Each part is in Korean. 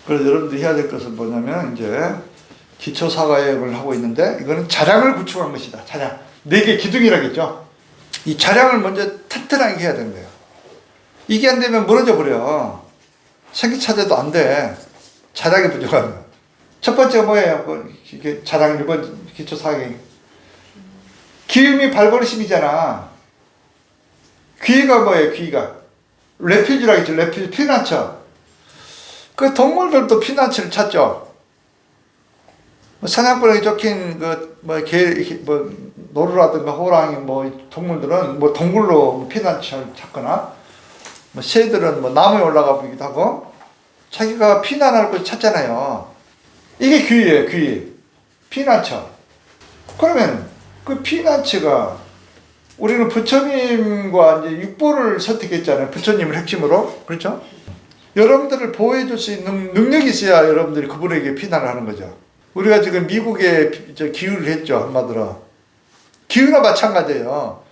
그래서 여러분들이 해야 될 것은 뭐냐면 이제 기초 사과형을 하고 있는데 이거는 자량을 구축한 것이다. 자량. 4개 기둥이라겠죠. 이 자량을 먼저 튼튼하게 해야 되는 거예요. 이게 안 되면 무너져 버려. 생기차대도 안 돼. 자량이 부족하면. 첫 번째가 뭐예요? 이게 자량 1번 기초 사과형. 기음이 발버릇심이잖아. 귀가 뭐예요? 귀가. 레퓨지라겠죠. 레퓨지, 피난처. 그 동물들도 피난처를 찾죠. 사냥꾼에게 적힌 노루라든가 호랑이 동물들은 동굴로 피난처를 찾거나 새들은 나무에 올라가 보기도 하고 자기가 피난할 곳을 찾잖아요. 이게 귀예요, 귀. 피난처. 그러면 그 피난처가 우리는 부처님과 이제 육보를 선택했잖아요. 부처님을 핵심으로. 그렇죠? 여러분들을 보호해 줄 수 있는 능력이 있어야 여러분들이 그분에게 피난을 하는 거죠. 우리가 지금 미국에 기유를 했죠. 한마디로. 기유나 마찬가지예요.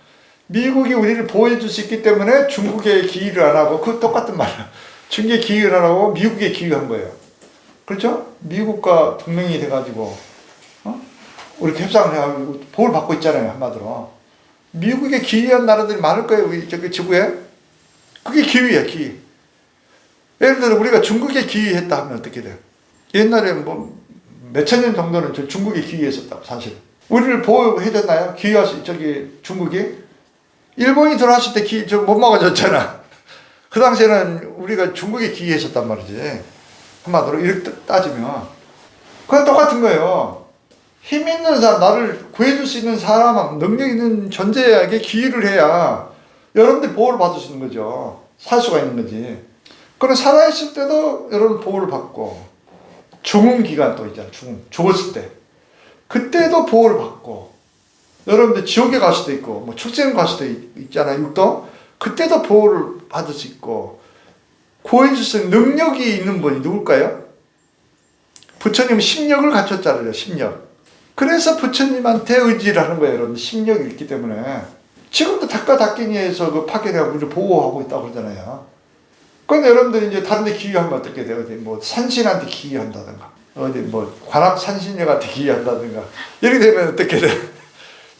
미국이 우리를 보호해 줄 수 있기 때문에 중국에 기유를 안 하고 그 똑같은 말이야. 중국에 기유를 안 하고 미국에 기유한 거예요. 그렇죠? 미국과 동맹이 돼가지고 이렇게 협상을 해가지고 보호를 받고 있잖아요. 한마디로. 미국에 기유한 나라들이 많을 거예요. 우리 저기 지구에. 그게 기유야, 기유. 예를 들어 우리가 중국에 기유했다 하면 어떻게 돼요? 옛날에 몇천 년 정도는 저 중국에 기유했었다고 사실. 우리를 보호해줬나요? 중국이? 일본이 들어왔을 때 못 막아줬잖아. 그 당시에는 우리가 중국에 기유했었단 말이지. 한마디로 이렇게 따지면. 그건 똑같은 거예요. 힘 있는 사람, 나를 구해줄 수 있는 사람, 능력 있는 존재에게 기유를 해야 여러분들이 보호를 받을 수 있는 거죠. 살 수가 있는 거지. 그럼 살아있을 때도 여러분 보호를 받고, 죽음 기간 또 있잖아, 죽었을 때. 그때도 보호를 받고, 여러분들 지옥에 갈 수도 있고, 출생 갈 수도 있잖아요, 육도. 그때도 보호를 받을 수 있고, 구해줄 수 있는 능력이 있는 분이 누굴까요? 부처님은 심력을 갖췄잖아요, 심력. 그래서 부처님한테 의지를 하는 거예요, 여러분. 심력이 있기 때문에. 지금도 닭가닭기니에서 그 파견해가 우리를 보호하고 있다고 그러잖아요. 그런데 여러분들이 이제 다른 데 기유하면 어떻게 돼요? 어디 산신한테 기유한다든가, 어디 관악 산신녀한테 기유한다든가, 이렇게 되면 어떻게 돼요?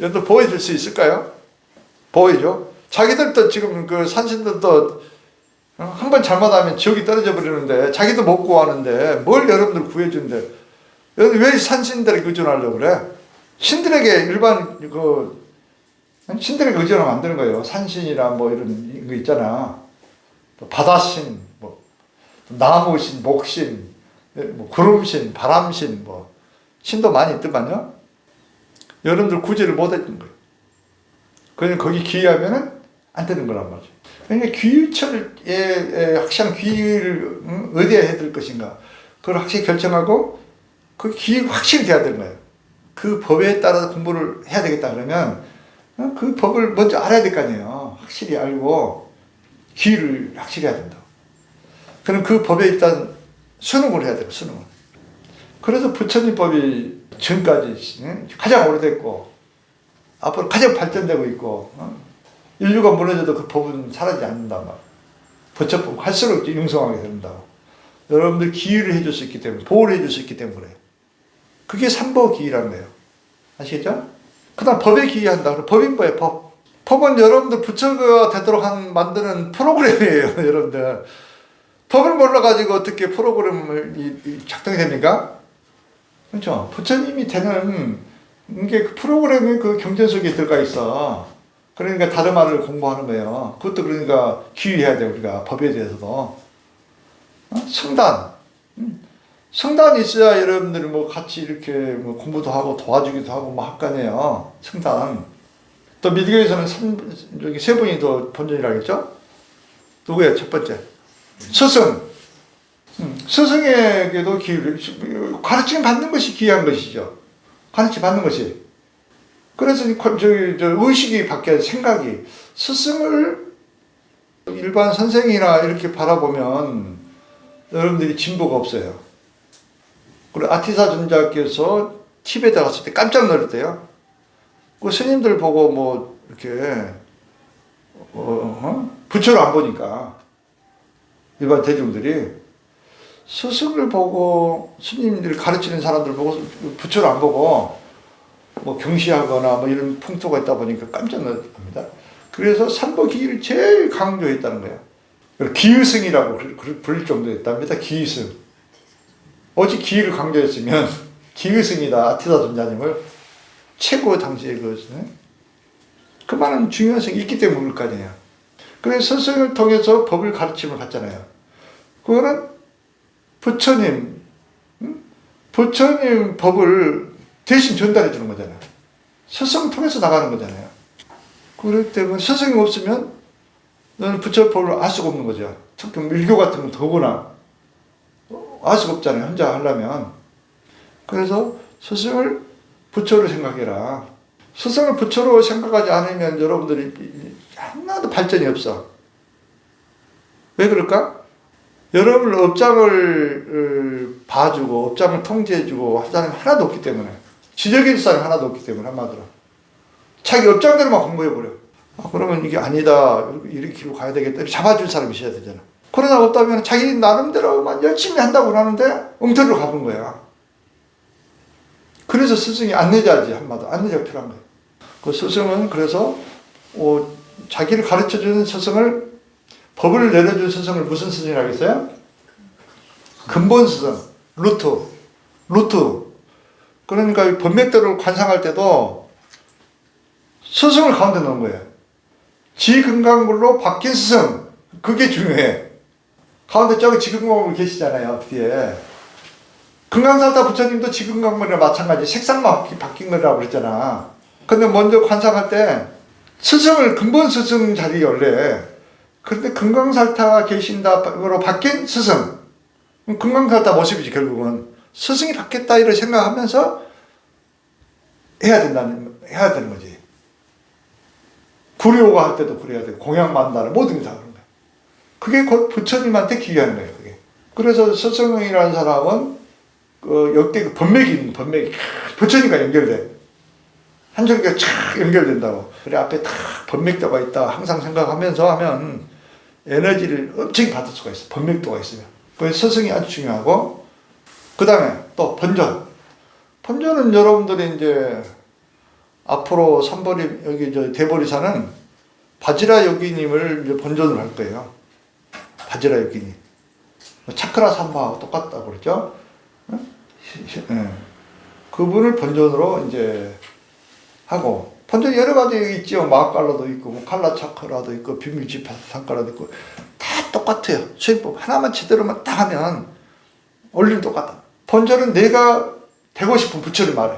여러분들 보호해줄 수 있을까요? 보호해줘. 자기들도 지금 그 산신들도 한 번 잘못하면 지옥이 떨어져 버리는데, 자기도 못 구하는데, 뭘 여러분들 구해준대. 왜 산신들에게 의존하려고 그래? 신들에게 신들에게 의존하면 안 되는 거예요. 산신이나 이런 거 있잖아. 바다신, 나무신, 목신, 구름신, 바람신, 신도 많이 있더만요. 여러분들 구제를 못 해준 거예요. 그냥 거기 기유하면은 안 되는 거란 말이죠. 그러니까 기유처에 확실한 기유를 어디에 해둘 것인가, 그걸 확실히 결정하고 그 기유가 확실히 돼야 되는 거예요. 그 법에 따라서 공부를 해야 되겠다 그러면 그 법을 먼저 알아야 될 거 아니에요. 확실히 알고 기유를 확실히 해야 된다고. 그럼 그 법에 일단 수능을 해야 돼요. 수능을. 그래서 부처님 법이 지금까지 가장 오래됐고 앞으로 가장 발전되고 있고, 인류가 무너져도 그 법은 사라지지 않는단 말이에요. 부처법 할수록 융성하게 된다고. 여러분들 기유를 해줄 수 있기 때문에, 보호를 해줄 수 있기 때문에 그래요. 그게 삼보 기유라는 거예요. 아시겠죠? 그 다음 법에 기유한다. 법인 뭐예요? 법. 법은 여러분들 부처가 되도록 만드는 프로그램이에요. 여러분들. 법을 몰라가지고 어떻게 프로그램을 작동이 됩니까? 그렇죠? 부처님이 되는 게 그 프로그램의 그 경전 속에 들어가 있어. 그러니까 다르마를 공부하는 거예요. 그것도 그러니까 기유해야 돼요. 우리가 법에 대해서도. 성단. 성단이 있어야 여러분들이 같이 이렇게 공부도 하고 도와주기도 하고 할 거 아니에요. 성단. 또 미드교에서는 여기 세 분이 더 본전이라겠죠? 누구예요? 첫 번째. 스승. 스승에게도 가르침 받는 것이 귀한 것이죠. 가르침 받는 것이. 그래서 의식이 바뀌어야 생각이. 스승을 일반 선생이나 이렇게 바라보면 여러분들이 진보가 없어요. 그리고 아티사 존자께서 티베트에 갔을 때 깜짝 놀랐대요. 그 스님들 보고 이렇게 부처를 안 보니까 일반 대중들이 스승을 보고 스님들이 가르치는 사람들 보고 부처를 안 보고 뭐 경시하거나 뭐 이런 풍토가 있다 보니까 깜짝 놀랍니다. 그래서 삼보기를 제일 강조했다는 거예요. 기의승이라고 부를 정도였답니다. 기의승. 오직 기의를 강조했으면 기의승이다. 아티사 존자님을 최고 당시에 그 많은 중요성이 있기 때문에 그럴 거 아니에요. 그래서 스승을 통해서 법을 가르침을 받잖아요. 그거는 부처님 법을 대신 전달해 주는 거잖아요. 스승을 통해서 나가는 거잖아요. 그렇기 때문에 스승이 없으면 너는 부처 법을 알 수가 없는 거죠. 특히 밀교 같은 건 더구나 알 수가 없잖아요. 혼자 하려면. 그래서 스승을 부처로 생각해라. 스승을 부처로 생각하지 않으면 여러분들이 하나도 발전이 없어. 왜 그럴까? 여러분 업장을 봐주고 업장을 통제해주고 할 사람이 하나도 없기 때문에, 지적인 사람이 하나도 없기 때문에, 한마디로 자기 업장대로만 공부해버려. 그러면 이게 아니다, 이렇게 길로 가야 되겠다, 이렇게 잡아줄 사람이 있어야 되잖아. 그러나 없다면 자기 나름대로만 열심히 한다고 하는데 엉터리로 가본 거야. 그래서 스승이 안내자지. 한마디로 안내자가 필요한 거예요. 그 스승은 그래서 자기를 가르쳐주는 스승을, 법을 내려준 스승을 무슨 스승이라고 했어요? 근본 스승, 루트. 그러니까 법맥대로 관상할 때도 스승을 가운데 넣은 거예요. 지금강물로 바뀐 스승, 그게 중요해. 가운데 저기 지금강물 계시잖아요, 뒤에. 금강사타 부처님도 지금강물이랑 마찬가지 색상만 바뀐 거라고 그랬잖아. 근데 먼저 관상할 때 스승을, 근본 스승 자리에 원래, 그런데 금강살타가 계신다로 바뀐 스승, 금강살타 모습이지. 결국은 스승이 바뀌었다 이런 생각하면서 해야 되는 거지. 구려오가 할 때도 그래야 돼. 공양 만다는 모든 게 다 그런 거야. 그게 곧 부처님한테 기여하는 거예요. 그게. 그래서 스승이라는 사람은 역대 법맥이 부처님과 연결돼. 한 줄기가 촥 연결된다고. 그래, 앞에 다 법맥도가 있다 항상 생각하면서 하면 에너지를 엄청 받을 수가 있어. 법맥도가 있으면. 그래서 스승이 아주 중요하고, 그 다음에 또 번전. 번전은 여러분들이 이제 앞으로 삼보리, 여기 대보리사는 바지라 여기님을 이제 번전을 할 거예요. 바지라 여기님. 차크라 삼바하고 똑같다고 그랬죠? 그분을 번전으로 이제 하고, 번전 여러 가지 있죠. 마칼라도 있고, 뭐 칼라 차크라도 있고, 비밀지 상카라도 있고, 다 똑같아요. 수행법 하나만 제대로만 딱 하면 원리는 똑같다. 번전은 내가 되고 싶은 부처를 말해.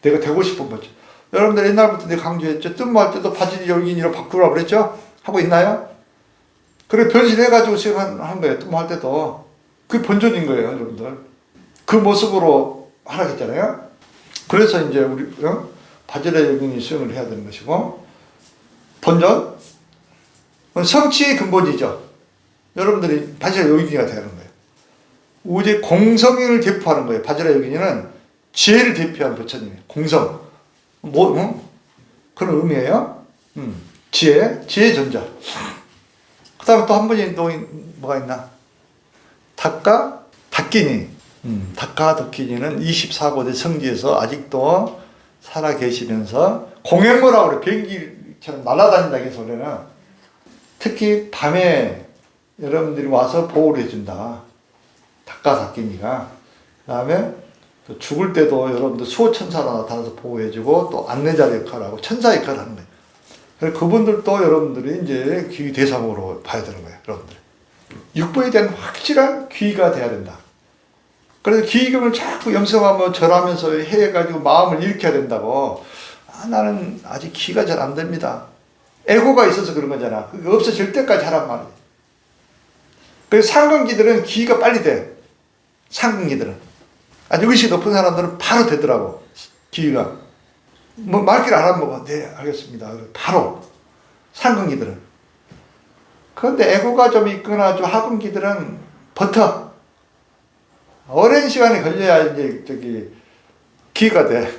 내가 되고 싶은 부처. 여러분들 옛날부터 내가 강조했죠. 뜸모할 때도 바지 열긴이로 바꾸라고 그랬죠? 하고 있나요? 그래, 변신해가지고 수행하는 거예요. 뜸모할 때도. 그게 번전인 거예요, 여러분들. 그 모습으로 하라고 했잖아요. 그래서 이제 우리 바지라 여긴이 수행을 해야 되는 것이고, 번전 성취의 근본이죠. 여러분들이 바지라 여긴이가 되는 거예요. 우리 공성을 대표하는 거예요. 바지라 여긴이는 지혜를 대표하는 부처님이에요. 공성. 그런 의미예요. 지혜 전자. 그 다음에 또 한 분이 또 뭐가 있나? 닥기니. 닥기니는 24고대 성지에서 아직도 살아 계시면서 공행모라고 그래. 비행기처럼 날아다닌다 해서 원래는. 특히 밤에 여러분들이 와서 보호를 해준다. 닥기니가. 그 다음에 또 죽을 때도 여러분들 수호천사로 나타나서 보호해주고, 또 안내자 역할하고 천사 역할을 하는 거예요. 그래서 그분들도 여러분들이 이제 귀 대상으로 봐야 되는 거예요. 여러분들. 육보에 대한 확실한 귀가 돼야 된다. 그래서 기의경을 자꾸 염성하며 절하면서 해가지고 마음을 일으켜야 된다고. 나는 아직 기가 잘 안 됩니다. 에고가 있어서 그런 거잖아. 그게 없어질 때까지 하란 말이야. 그래서 상근기들은 기가 빨리 돼. 상근기들은. 아주 의식이 높은 사람들은 바로 되더라고. 기가. 뭐 말귀를 안 하면 네, 알겠습니다. 바로. 상근기들은. 그런데 에고가 좀 있거나 좀 하근기들은 버텨. 오랜 시간이 걸려야 이제 기가 돼.